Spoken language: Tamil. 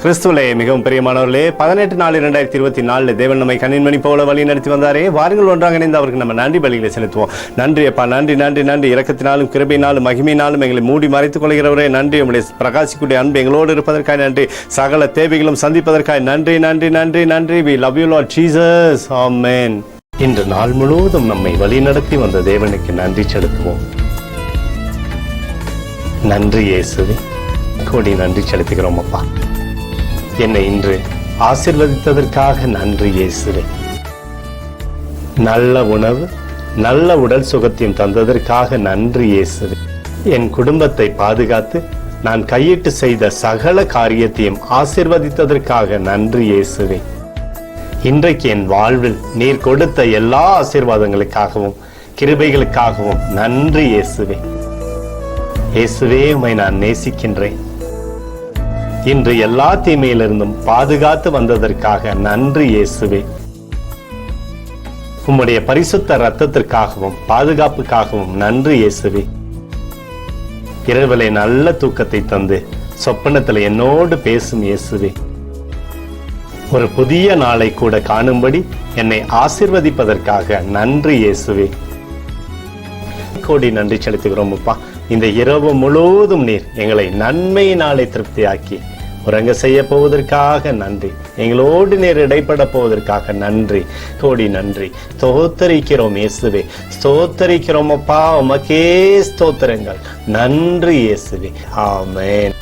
கிறிஸ்துவிலே மிகவும் பிரியமானவர்களே, 18/4/2024 தேவன் நம்மை கண்ணின்மணி போல வழி நடத்தி வந்தாரே. வாருங்கள் ஒன்றாக இணைந்து அவருக்கு நம்ம நன்றி பலிகளை செலுத்துவோம். நன்றி அப்பா, நன்றி நன்றி நன்றி. இரக்கத்தினாலும் கிருபையினாலும் மகிமையினாலும் எங்களை மூடி மறைத்துக் கொள்கிறவரே நன்றி. உங்களுடைய பிரகாசிக்கூடிய அன்பு எங்களோடு இருப்பதற்காக நன்றி. சகல தேவைகளும் சந்திப்பதற்காக நன்றி நன்றி நன்றி நன்றி. We love you Lord Jesus. Amen. இன்று நாள் முழுவதும் நம்மை வழி நடத்தி வந்த தேவனுக்கு நன்றி செலுத்துவோம். நன்றி இயேசுவே, கோடி நன்றி செலுத்துகிறோம் அப்பா. என்னை இன்று ஆசீர்வதித்ததற்காக நன்றி இயேசுவே. நல்ல உணவு, நல்ல உடல் சுகத்தையும் தந்ததற்காக நன்றி இயேசுவே. என் குடும்பத்தை பாதுகாத்து நான் கையிட்டு செய்த சகல காரியத்தையும் ஆசீர்வதித்ததற்காக நன்றி இயேசுவே. இன்றைக்கு என் வாழ்வில் நீர் கொடுத்த எல்லா ஆசீர்வாதங்களுக்காகவும் கிருபைகளுக்காகவும் நன்றி இயேசுவே. இயேசுவே, உம்மை நான் நேசிக்கின்றேன். இன்று எல்லா தீமையிலிருந்தும் பாதுகாத்து வந்ததற்காக நன்றி இயேசுவே. உம்முடைய பரிசுத்த இரத்தத்திற்காகவும் பாதுகாப்புக்காகவும் நன்றி இயேசுவே. இரவிலே நல்ல தூக்கத்தை தந்து சொப்பனத்தில் என்னோடு பேசும் இயேசுவே. ஒரு புதிய நாளை கூட காணும்படி என்னை ஆசீர்வதிப்பதற்காக நன்றி இயேசுவே. கோடி நன்றி செலுத்துகிறோம் அப்பா. இந்த இரவு முழுவதும் நீர் எங்களை நன்மையினாலே திருப்தியாக்கி உறங்க செய்ய போவதற்காக நன்றி. எங்களோடு நீர் இடைப்பட போவதற்காக நன்றி, கோடி நன்றி. ஸ்தோத்தரிக்கிறோம் இயேசுவே, ஸ்தோத்தரிக்கிறோம் அப்பா. உமக்கே ஸ்தோத்திரங்கள். நன்றி இயேசுவே. ஆமென்.